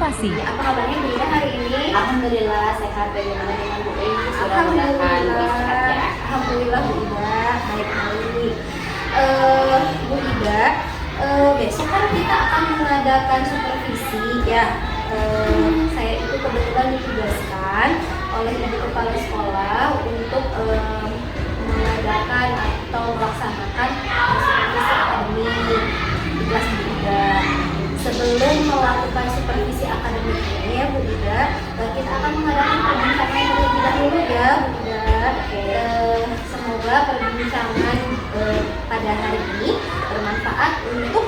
observasi. Apa kabarnya Bu Ida hari ini? Alhamdulillah sehat. Bagaimana dengan Bu Ida? Alhamdulillah. Ya. Alhamdulillah Bu Ida, baik-baik. Bu Ida, besok kan kita akan mengadakan supervisi ya. Saya itu kebetulan ditugaskan oleh Ibu Kepala Sekolah untuk mengadakan atau melaksanakan supervisi akademik di kelas Bu Ida. Sebelum melakukan supervisi akademik ini ya Bu Ida, kita akan mengadakan perbincangan terlebih dahulu ya Bu Ida. Semoga perbincangan pada hari ini bermanfaat untuk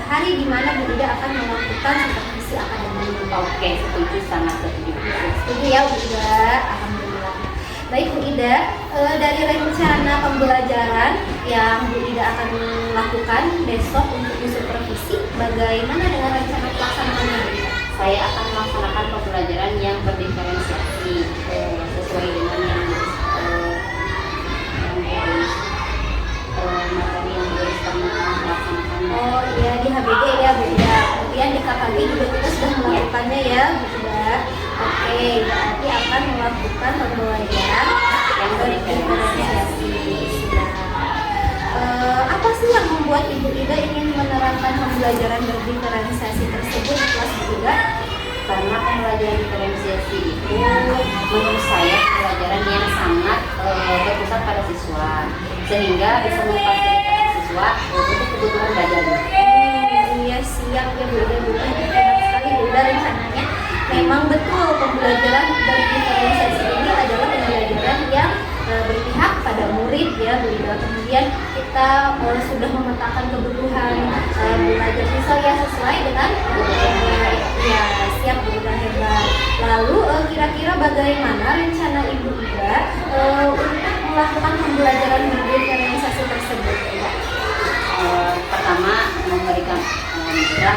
hari di mana Bu Ida akan melakukan supervisi akademik. Oke, setuju, sangat setuju. Setuju ya Bu Ida, alhamdulillah. Baik Bu Ida, dari rencana pembelajaran yang Bu Ida akan lakukan besok untuk supervisi, bagaimana dengan rencana pelaksanaannya Bu Ida? Saya akan melaksanakan pembelajaran yang berdiferensiasi sesuai dengan yang materi yang melaksanakan. Oh iya, di HBG ya Bu Ida. Kemudian di KKG juga kita sudah melakukannya ya Bu Ida. Oke, berarti akan melakukan pembelajaran yang berdiferensiasi. Apa sih yang membuat Ibu Ida ingin menerapkan pembelajaran berdiferensiasi tersebut di kelas Bu Ida? Karena pembelajaran diferensiasi itu menurut saya pembelajaran yang sangat berpusat pada siswa, sehingga bisa memfasilitasi siswa untuk kebutuhan belajarnya. Iya siap ya Bu Ida, enak sekali Bu Ida rencananya. Memang betul pembelajaran berdiferensiasi ini adalah pembelajaran yang berpihak pada murid ya Bu Ida. Kemudian kita sudah memetakan kebutuhan belajar siswa yang sesuai dengan ya siap Bu Ida, hebat. Lalu kira-kira bagaimana rencana Ibu Ida untuk melakukan pembelajaran berdiferensiasi tersebut? Pertama memberikan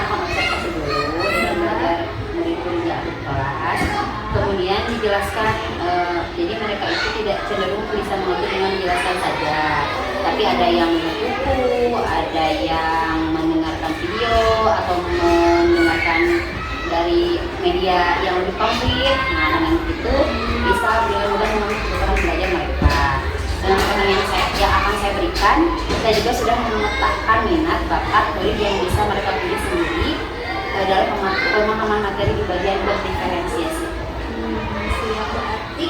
observasi dulu dengan belajar murid-murid di kelas. Kemudian dijelaskan, jadi mereka itu tidak cenderung bisa mengerti dengan menjelaskan saja, tapi ada yang buku, ada yang mendengarkan video atau mendengarkan dari media yang lebih komplit. Nah, dengan itu bisa dengan mudah memenuhi kebutuhan belajar mereka. Dengan pengertian yang akan saya berikan, saya juga sudah memetakan minat bakat murid yang bisa mereka pilih sendiri dalam pemahaman materi di bagian berdiferensiasi. Siap, berarti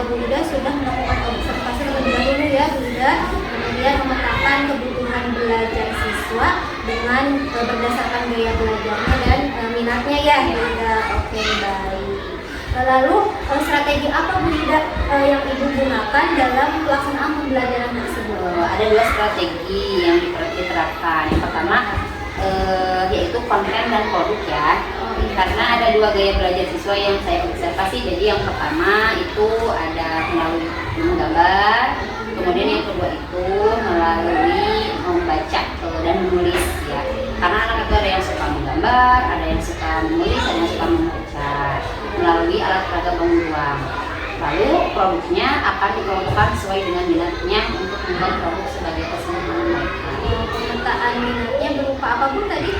Bu Ida sudah melakukan observasi terlebih dahulu ya Bu Ida, kemudian memetakan kebutuhan belajar siswa dengan berdasarkan gaya belajarnya dan minatnya ya Bu Ida. Oke, baik. Lalu strategi apa Bu Ida yang Ibu gunakan dalam pelaksanaan pembelajaran tersebut? Ada dua strategi yang diterapkan. Yang pertama yaitu konten dan produk ya. Karena ada dua gaya belajar siswa yang saya observasi. Jadi yang pertama itu ada melalui menggambar, kemudian yang kedua itu melalui membaca dan menulis ya. Karena anak itu ada yang suka menggambar, ada yang suka menulis, ada yang suka membaca melalui alat peraga pembuang. Lalu produknya akan dikelompokkan sesuai dengan minatnya untuk membuat produk sebagai kesenangan mereka. Pemetaan minatnya berupa apa Bu tadi?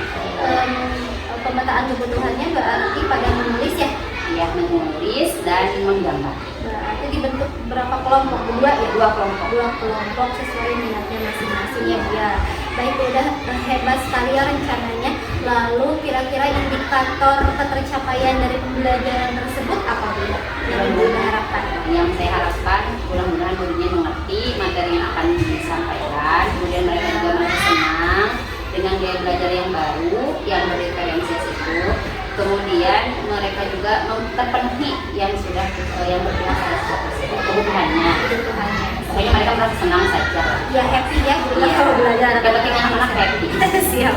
Pemetaan kebutuhannya berarti pada menulis ya? Ya, menulis dan menggambar. Berarti dibentuk berapa kelompok? Dua ya? Dua kelompok. Dua kelompok sesuai minatnya masing-masing ya. Baik, udah hebat sekali ya rencananya. Lalu kira-kira indikator ketercapaian dari pembelajaran tersebut apa Bu yang Ibu harapkan? Yang saya harapkan mudah-mudahan muridnya mengerti materi yang akan disampaikan, kemudian mereka juga merasa senang dengan gaya belajar yang baru yang berdiferensiasi itu. Kemudian mereka juga terpenuhi yang sudah yang berpihak pada siswa tersebut kebutuhannya. Pokoknya mereka merasa senang saja. Ya happy ya Bu Iya. kalau belajar. Yang penting anak-anak happy. Siap.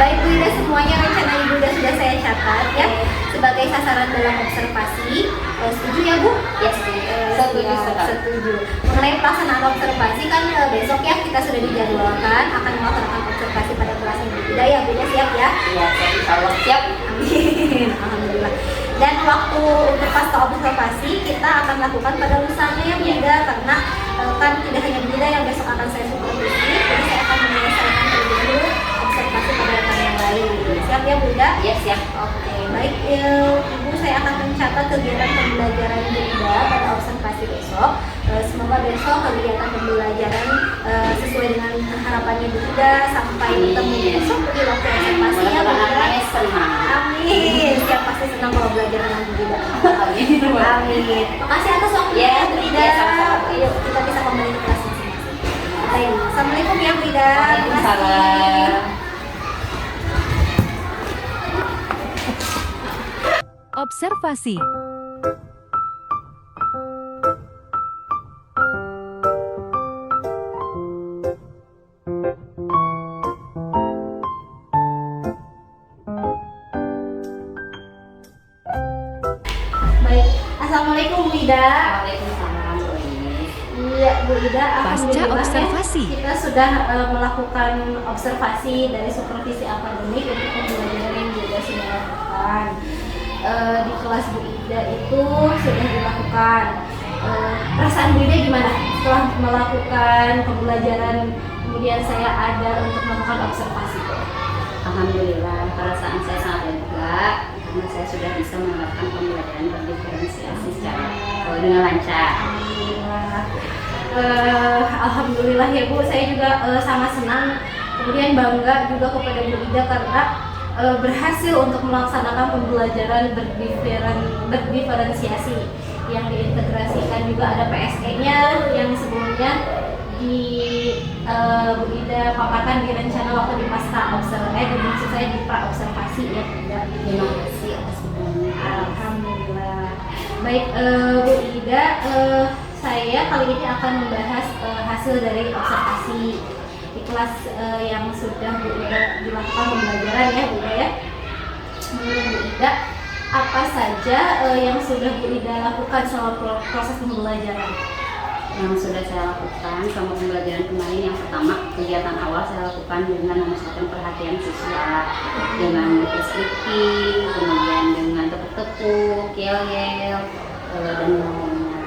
Baik Bu Ida, semuanya rencana Ibu sudah saya catat ya sebagai sasaran dalam observasi. Setuju ya Bu? Ya, setuju. Setuju. Mengenai pelaksanaan observasi kan besok ya kita sudah dijadwalkan akan melaksanakan observasi pada kelas Ibu Ida ya Bu Ida, siap ya? Iya, insya Allah siap. Amin. Alhamdulillah. Dan waktu untuk pasca observasi kita akan lakukan pada lusanya ya Bu Ida, karena kan tidak hanya Bu Ida yang besok akan saya supervisi, jadi saya akan menyelesaikan terlebih dahulu observasi pada rekan yang lain. Siap ya Bu Ida? Iya, siap. Oke. Baik, Ibu, saya akan mencatat kegiatan pembelajaran Bu Ida pada observasi besok. Semoga besok kegiatan pembelajaran sesuai dengan harapannya Bu Ida sampai bertemu besok di waktu observasi ya Bu Ida. Amin. Siap, pasti senang kalau belajar dengan Bu Ida. Amin. Makasih atas waktunya Ya, Bu Ida. ya, sama-sama. Yuk kita bisa kembali ke kelas masing-masing. Assalamualaikum ya Bu Ida. Terima kasih. Waalaikumsalam. Observasi. Baik, Assalamualaikum Bu Ida. Waalaikumsalam, Bu Inis. Iya Bu Ida, alhamdulillah ya, observasi. kita sudah melakukan observasi dari supervisi akademik untuk pembelajaran yang Bu Ida sudah lakukan. Di kelas Bu Ida itu sudah dilakukan. Perasaan Bu Ida gimana setelah melakukan pembelajaran, kemudian saya ada untuk melakukan observasi? Alhamdulillah, perasaan saya sangat lega karena saya sudah bisa menerapkan pembelajaran berdiferensiasi secara dengan lancar. Alhamdulillah ya Bu, saya juga sangat senang, kemudian bangga juga kepada Bu Ida karena berhasil untuk melaksanakan pembelajaran berdiferensiasi yang diintegrasikan, juga ada PSE-nya yang sebelumnya di Bu Ida paparkan di rencana waktu di pasca observasi, maksud saya di pra observasi ya Bu Ida. Terima kasih atas dukungannya. Alhamdulillah. Baik Bu Ida, saya kali ini akan membahas hasil dari observasi di kelas yang sudah Bu Ida dilakukan pembelajaran ya Bu Ida ya. Menurut Bu Ida, apa saja yang sudah Bu Ida lakukan selama proses pembelajaran? Yang sudah saya lakukan selama pembelajaran kemarin, yang pertama, kegiatan awal saya lakukan dengan memusatkan perhatian siswa dengan stripping, kemudian dengan tepuk-tepuk, yel-yel, dan lainnya.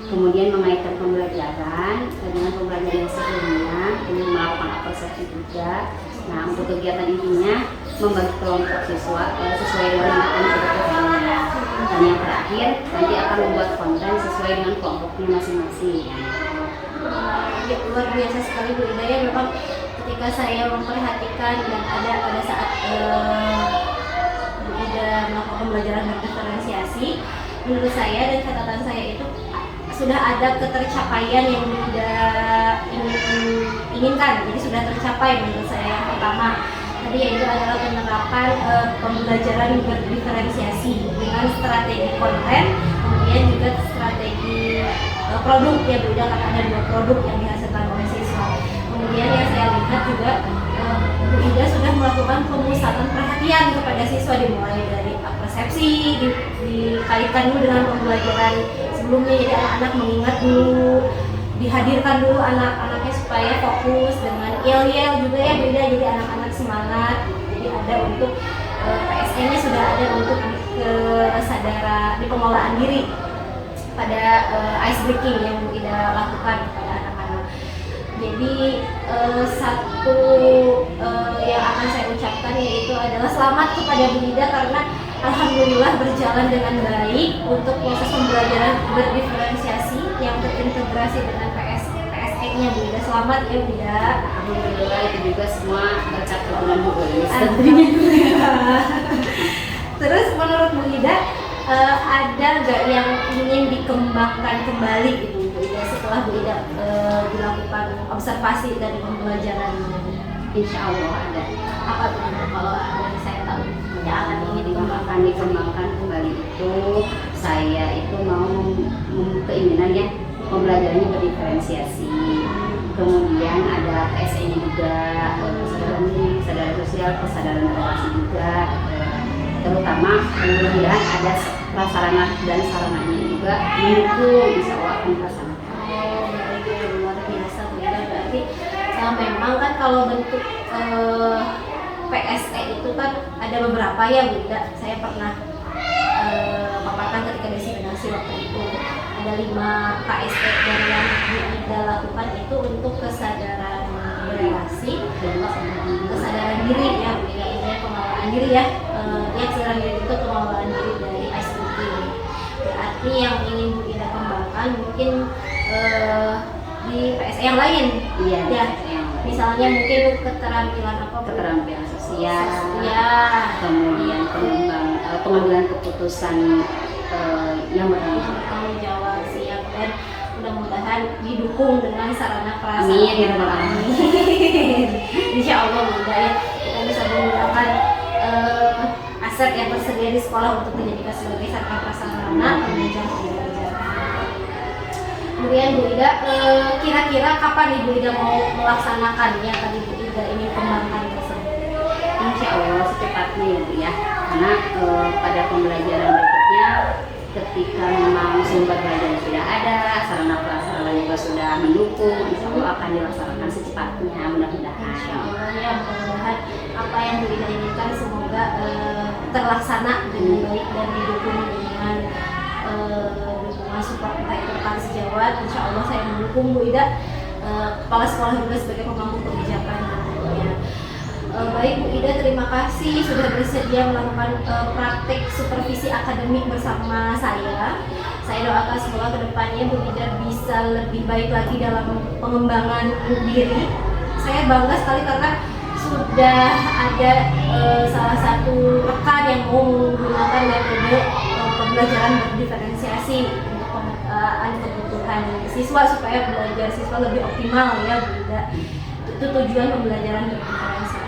Kemudian mengaitkan pembelajaran dengan pembelajaran yang sebelumnya, ini melakukan apresiasi juga. Nah, untuk kegiatan intinya membagi kelompok siswa sesuai dengan kebutuhannya. Dan yang terakhir, nanti akan membuat konten sesuai dengan kelompoknya masing-masing. Ya, luar biasa sekali Bu Ida ya. Memang ketika saya memperhatikan dan ada pada saat Bu Ida melakukan pembelajaran berdiferensiasi, menurut saya dan catatan saya itu sudah ada ketercapaian yang Bu Ida inginkan. Jadi sudah tercapai menurut saya. Yang pertama tadi yaitu adalah penerapan pembelajaran berdiferensiasi dengan strategi konten, kemudian juga strategi produk ya Bu Ida, karena ada 2 produk yang dihasilkan oleh siswa. Kemudian yang saya lihat juga Bu Ida sudah melakukan pemusatan perhatian kepada siswa, dimulai dari persepsi, dikaitkan dulu dengan pembelajaran sebelumnya, jadi anak-anak mengingat dulu, dihadirkan dulu anak-anaknya supaya fokus, dengan yel-yel juga ya Bu Ida, jadi anak-anak semangat. Jadi ada untuk PSE-nya sudah ada untuk kesadaran di pengelolaan diri pada ice breaking yang Bu Ida lakukan kepada anak-anak. Jadi satu yang akan saya ucapkan yaitu adalah selamat kepada Bu Ida karena alhamdulillah berjalan dengan baik untuk proses pembelajaran berdiferensiasi yang terintegrasi dengan PSE-nya Bu Ida. Selamat ya Bu Ida. Alhamdulillah, itu juga semua berkat kebenaran Bu Inis. Terus menurut Bu Ida, ada nggak yang ingin dikembangkan kembali gitu Bu Ida setelah Bu Ida dilakukan observasi dari pembelajaran? Insya Allah ada. Apa tuh kalau dari saya tahu yang akan ingin dikembangkan kembali itu, saya itu mau keinginan ya pembelajarannya berdiferensiasi. Kemudian ada PSE-nya juga, kesadaran diri, kesadaran sosial, kesadaran relasi juga. Terutama mudah-mudahan ada prasarana dan sarananya juga mendukung, insya Allah akan dilaksanakan. Luar biasa Bu Ida. Berarti memang kan kalau bentuk PSE itu kan ada beberapa ya Bu Ida. Saya pernah paparkan ketika destinasi waktu itu ada 5 KSE dan yang Bu Ida lakukan itu untuk kesadaran relasi dan kesadaran diri ya Bu Ida, pengelolaan diri ya. Kesadaran diri itu yang ingin Bu Ida kembangkan mungkin di PSE yang lain. Iya, Ya, yang misalnya mungkin keterampilan apa? Bu? keterampilan sosial, Ya, kemudian pengambilan keputusan yang bertanggung bertanggung jawab, siap, dan mudah-mudahan didukung dengan sarana prasarana. Amin, ya Rabbal Alamin. Insya Allah mudah ya kita bisa menggunakan aset yang tersedia di sekolah untuk dijadikan sebagai sarana prasarana penunjang pembelajaran. Kemudian Bu Ida, kira-kira kapan nih Bu Ida mau melaksanakannya tadi Bu Ida ingin kembangkan tersebut? Insya Allah secepatnya ya Bu ya, karena pada pembelajaran berikutnya ketika memang sumber belajar sudah ada, sarana prasarana juga sudah mendukung, insya Allah akan dilaksanakan secepatnya, mudah-mudahan. Insya Allah ya, mudah-mudahan apa yang Bu Ida inginkan semoga terlaksana dengan baik dan didukung dengan dukungan support entah itu rekan sejawat. Insya Allah saya mendukung Bu Ida, kepala sekolah juga sebagai pemangku kebijakan tentunya. Baik Bu Ida, terima kasih sudah bersedia melakukan praktik supervisi akademik bersama saya. Saya doakan semoga kedepannya Bu Ida bisa lebih baik lagi dalam pengembangan diri. Saya bangga sekali karena sudah ada salah satu rekan yang mau menggunakan metode pembelajaran berdiferensiasi untuk pemetaan kebutuhan siswa supaya belajar siswa lebih optimal ya Bu Ida. Itu tujuan pembelajaran berdiferensiasi.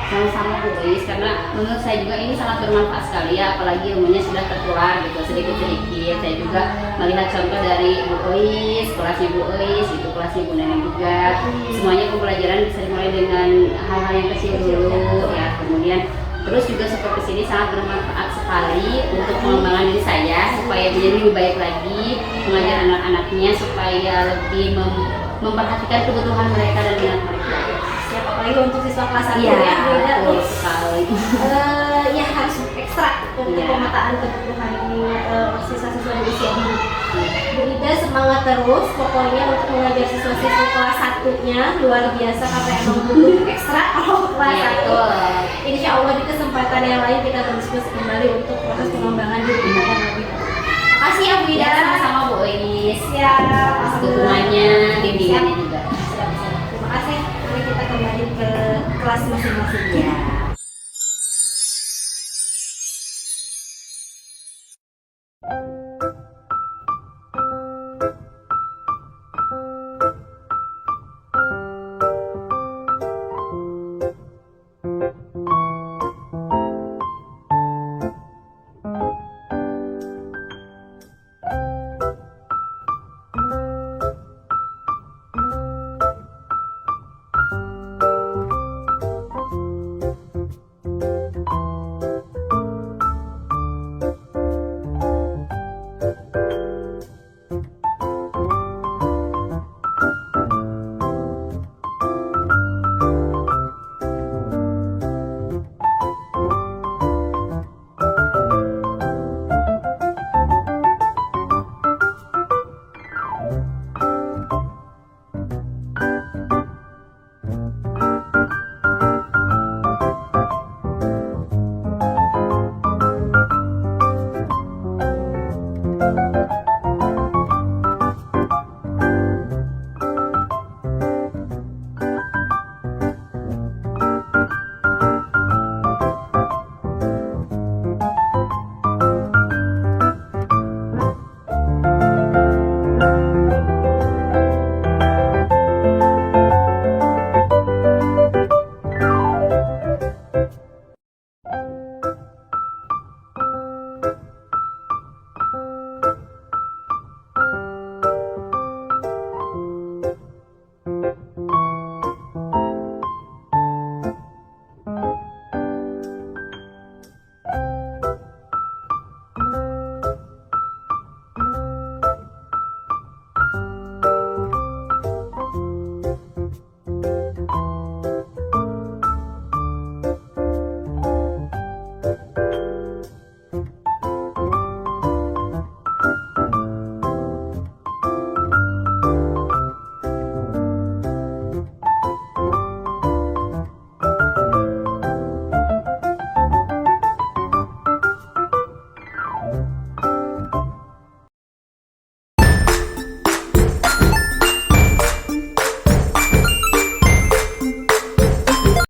Sama-sama Bu Is, karena menurut saya juga ini sangat bermanfaat sekali ya, apalagi ilmunya sudah tertular gitu sedikit-sedikit. Saya juga melihat contoh dari Bu Is, kelasnya Bu Is, itu kelasnya Bu Neneng juga. Semuanya pembelajaran bisa dimulai dengan hal-hal yang kecil dulu ya, kemudian terus juga seperti sini sangat bermanfaat sekali untuk pengembangan diri saya supaya menjadi lebih baik lagi, mengajar anak-anaknya supaya lebih memperhatikan kebutuhan mereka dan minat mereka. Siap, apalagi untuk siswa kelas 1 Iya, ya Bu Ida betul sekali. ya harus ekstra untuk Iya. pemetaan kebutuhan siswa-siswa di usia dini. Bu Ida semangat terus pokoknya untuk mengajar siswa-siswa kelas 1-nya luar biasa karena emang butuh ekstra kalau kelas Iya, 1. betul. Insya Allah di kesempatan yang lain kita berdiskusi kembali untuk proses pengembangan diri kita yang lebih baik. Makasih ya Bu Ida. Ya, sama-sama Bu Is. Siap. Dukungannya, bimbingannya juga. Siap. Terima kasih. Mari kita kembali ke kelas masing-masing ya. Thank you.